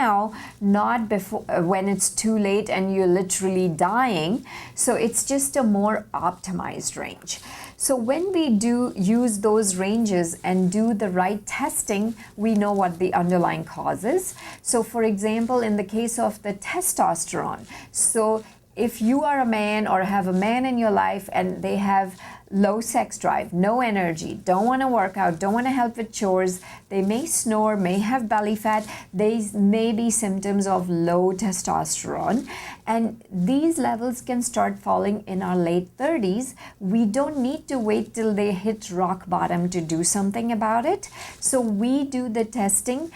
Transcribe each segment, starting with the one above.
now, not before when it's too late and you're literally dying. So it's just a more optimized range. So when we do use those ranges and do the right testing, we know what the underlying cause is. So for example, in the case of the testosterone, so if you are a man or have a man in your life and they have low sex drive, no energy, don't want to work out, don't want to help with chores, they may snore, may have belly fat, these may be symptoms of low testosterone. And these levels can start falling in our late 30s. We don't need to wait till they hit rock bottom to do something about it. So we do the testing.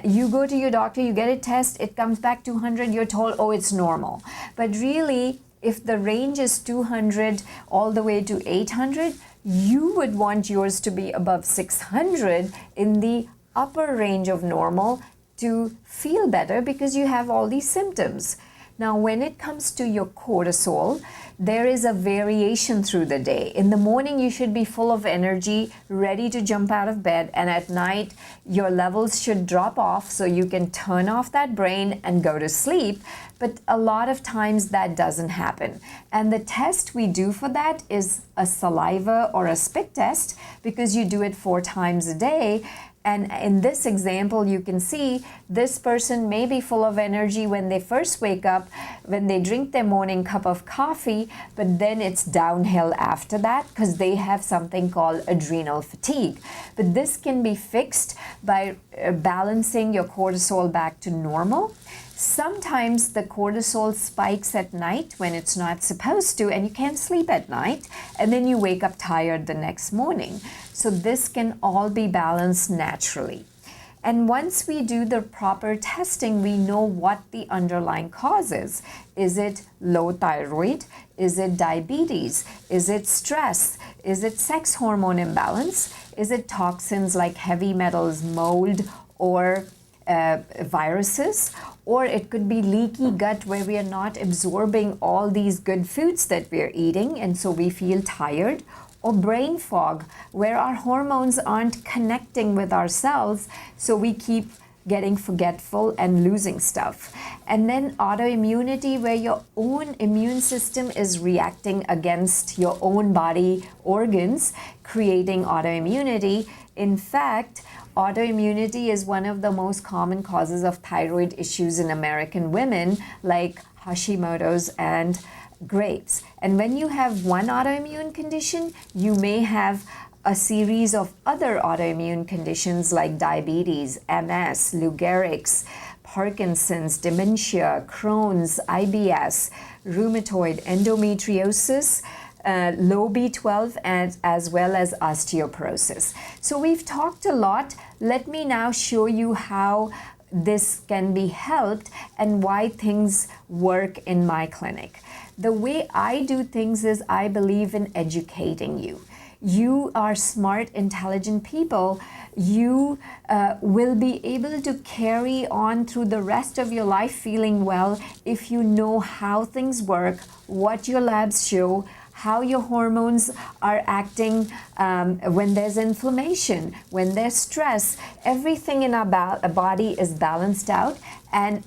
You go to your doctor, you get a test, it comes back 200, you're told, oh, it's normal. But really, if the range is 200 all the way to 800, you would want yours to be above 600 in the upper range of normal to feel better because you have all these symptoms. Now, when it comes to your cortisol, there is a variation through the day. In the morning, you should be full of energy, ready to jump out of bed, and at night, your levels should drop off so you can turn off that brain and go to sleep. But a lot of times that doesn't happen. And the test we do for that is a saliva or a spit test because you do it 4 times a day. And in this example, you can see this person may be full of energy when they first wake up, when they drink their morning cup of coffee, but then it's downhill after that because they have something called adrenal fatigue. But this can be fixed by balancing your cortisol back to normal. Sometimes the cortisol spikes at night when it's not supposed to, and you can't sleep at night, and then you wake up tired the next morning. So this can all be balanced naturally. And once we do the proper testing, we know what the underlying cause is. Is it low thyroid? Is it diabetes? Is it stress? Is it sex hormone imbalance? Is it toxins like heavy metals, mold, or viruses? Or it could be leaky gut where we are not absorbing all these good foods that we are eating and so we feel tired. Or brain fog where our hormones aren't connecting with our cells, so we keep getting forgetful and losing stuff. And then autoimmunity where your own immune system is reacting against your own body organs, creating autoimmunity. In fact, autoimmunity is one of the most common causes of thyroid issues in American women, like Hashimoto's and Graves. And when you have one autoimmune condition, you may have a series of other autoimmune conditions like diabetes, MS, Lou Gehrig's, Parkinson's, dementia, Crohn's, IBS, rheumatoid, endometriosis, low B12, and as well as osteoporosis. So we've talked a lot. Let me now show you how this can be helped and why things work in my clinic. The way I do things is I believe in educating you. You are smart, intelligent people. You will be able to carry on through the rest of your life feeling well if you know how things work, what your labs show, how your hormones are acting when there's inflammation, when there's stress. Everything in our body is balanced out. And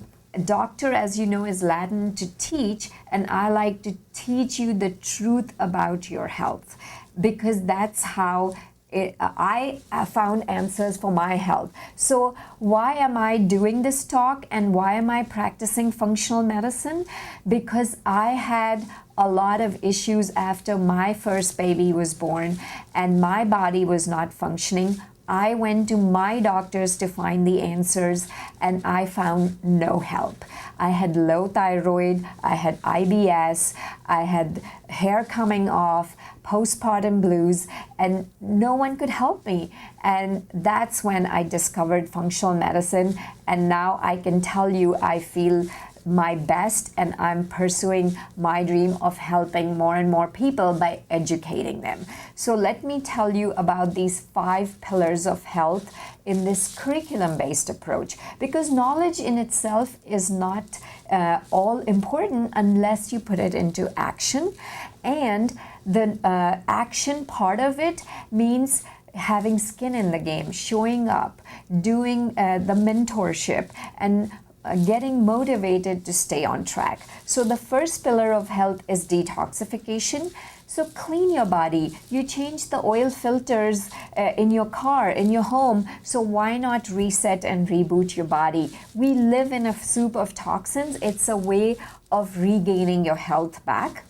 doctor, as you know, is Latin to teach, and I like to teach you the truth about your health because that's how I found answers for my health. So why am I doing this talk and why am I practicing functional medicine? Because I had a lot of issues after my first baby was born and my body was not functioning. I went to my doctors to find the answers and I found no help. I had low thyroid, I had IBS, I had hair coming off, postpartum blues, and no one could help me. And that's when I discovered functional medicine, and now I can tell you I feel my best and I'm pursuing my dream of helping more and more people by educating them. So let me tell you about these 5 pillars of health in this curriculum-based approach, because knowledge in itself is not all important unless you put it into action. And the action part of it means having skin in the game, showing up, doing the mentorship, and getting motivated to stay on track. So the first pillar of health is detoxification. So clean your body. You change the oil filters in your car, in your home. So why not reset and reboot your body? We live in a soup of toxins. It's a way of regaining your health back.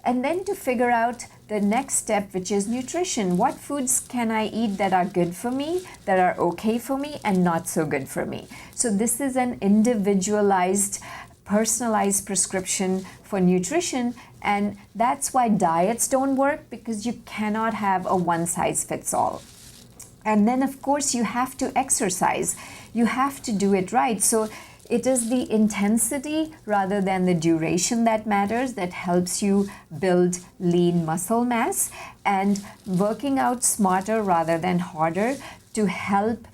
And then to figure out the next step, which is nutrition. What foods can I eat that are good for me, that are okay for me, and not so good for me? So this is an individualized, personalized prescription for nutrition, and that's why diets don't work, because you cannot have a one-size-fits-all. And then, of course, you have to exercise. You have to do it right. So it is the intensity rather than the duration that matters, that helps you build lean muscle mass, and working out smarter rather than harder to help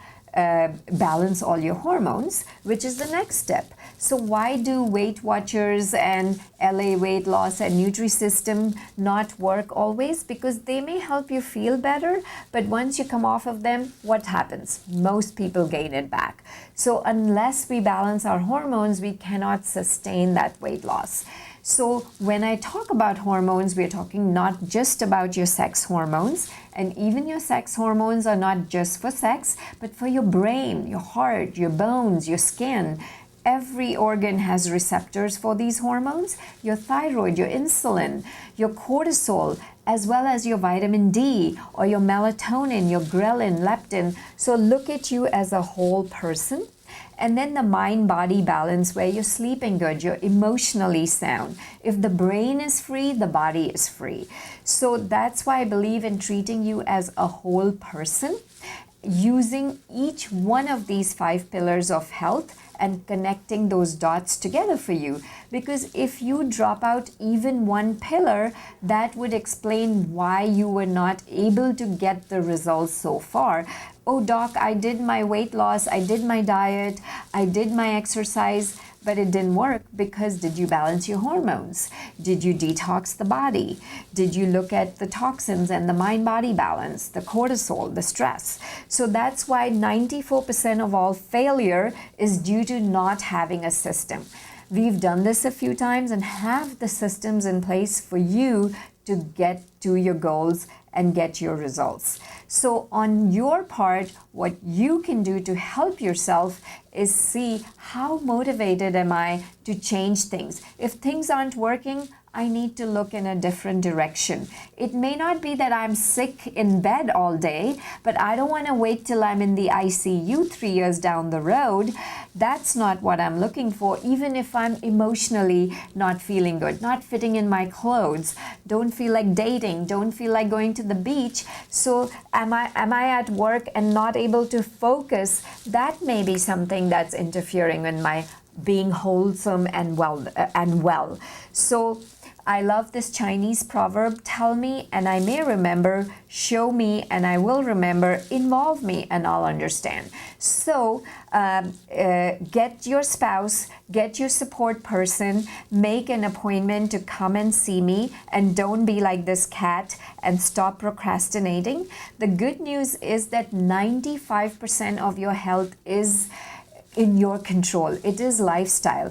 balance all your hormones, which is the next step. So why do Weight Watchers and LA Weight Loss and Nutrisystem not work always? Because they may help you feel better, but once you come off of them, what happens? Most people gain it back. So unless we balance our hormones, we cannot sustain that weight loss. So when I talk about hormones, we're talking not just about your sex hormones, and even your sex hormones are not just for sex, but for your brain, your heart, your bones, your skin. Every organ has receptors for these hormones. Your thyroid, your insulin, your cortisol, as well as your vitamin D or your melatonin, your ghrelin, leptin. So look at you as a whole person. And then the mind-body balance, where you're sleeping good, you're emotionally sound. If the brain is free, the body is free. So that's why I believe in treating you as a whole person, using each one of these 5 pillars of health and connecting those dots together for you. Because if you drop out even one pillar, that would explain why you were not able to get the results so far. Oh, doc, I did my weight loss, I did my diet, I did my exercise, but it didn't work. Because did you balance your hormones? Did you detox the body? Did you look at the toxins and the mind-body balance, the cortisol, the stress? So that's why 94% of all failure is due to not having a system. We've done this a few times and have the systems in place for you to get to your goals and get your results. So on your part, what you can do to help yourself is see, how motivated am I to change things? If things aren't working, I need to look in a different direction. It may not be that I'm sick in bed all day, but I don't want to wait till I'm in the ICU 3 years down the road. That's not what I'm looking for, even if I'm emotionally not feeling good, not fitting in my clothes, don't feel like dating, don't feel like going to the beach. So am I at work and not able to focus? That may be something that's interfering in my being wholesome and well. So I love this Chinese proverb, tell me and I may remember, show me and I will remember, involve me and I'll understand. So get your spouse, get your support person, make an appointment to come and see me, and don't be like this cat and stop procrastinating. The good news is that 95% of your health is in your control. It is lifestyle.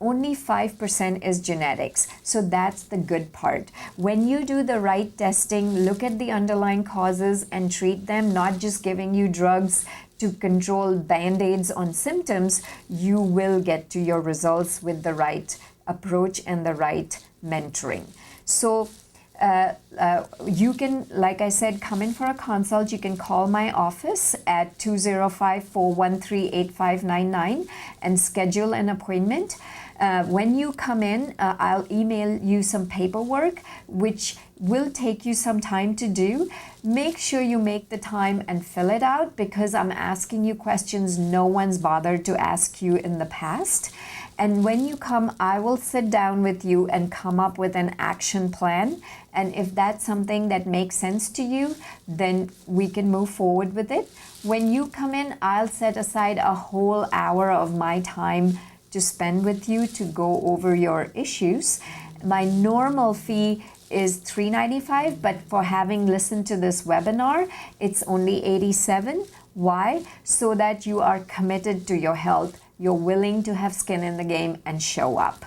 Only 5% is genetics. So that's the good part. When you do the right testing, look at the underlying causes and treat them, not just giving you drugs to control band-aids on symptoms, you will get to your results with the right approach and the right mentoring. So you can, like I said, come in for a consult. You can call my office at 205-413-8599 and schedule an appointment. When you come in, I'll email you some paperwork, which will take you some time to do. Make sure you make the time and fill it out, because I'm asking you questions no one's bothered to ask you in the past. And when you come, I will sit down with you and come up with an action plan. And if that's something that makes sense to you, then we can move forward with it. When you come in, I'll set aside a whole hour of my time to spend with you to go over your issues. My normal fee is $395, but for having listened to this webinar, it's only $87. Why? So that you are committed to your health you're willing to have skin in the game and show up.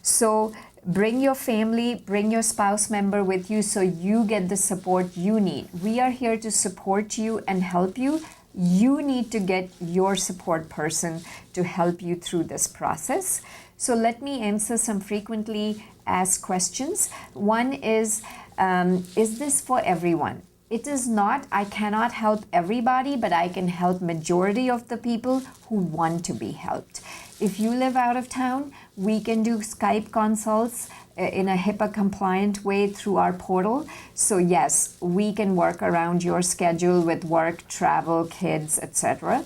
So bring your family, bring your spouse member with you so you get the support you need. We are here to support you and help you. You need to get your support person to help you through this process. So let me answer some frequently asked questions. One is this for everyone? It is not. I cannot help everybody, but I can help majority of the people who want to be helped. If you live out of town, we can do Skype consults in a HIPAA compliant way through our portal. So yes, we can work around your schedule with work, travel, kids, etc.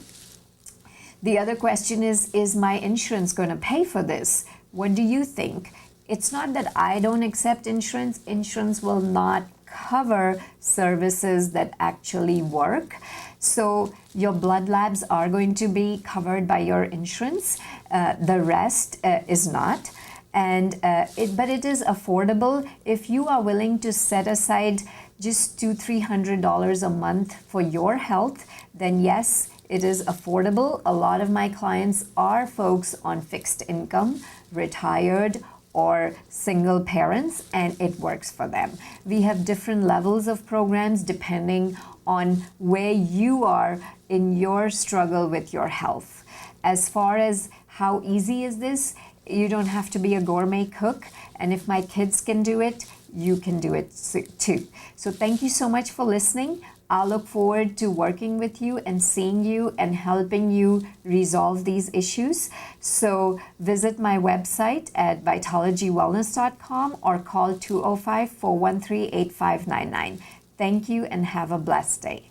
The other question is my insurance going to pay for this? What do you think? It's not that I don't accept insurance. Insurance will not cover services that actually work. So your blood labs are going to be covered by your insurance. The rest is not. But it is affordable. If you are willing to set aside just $200-300 a month for your health, then yes, it is affordable. A lot of my clients are folks on fixed income, retired, or single parents, and it works for them. We have different levels of programs depending on where you are in your struggle with your health. As far as how easy is this, you don't have to be a gourmet cook, and if my kids can do it, you can do it too. So thank you so much for listening. I look forward to working with you and seeing you and helping you resolve these issues. So visit my website at vitalogywellness.com or call 205-413-8599. Thank you and have a blessed day.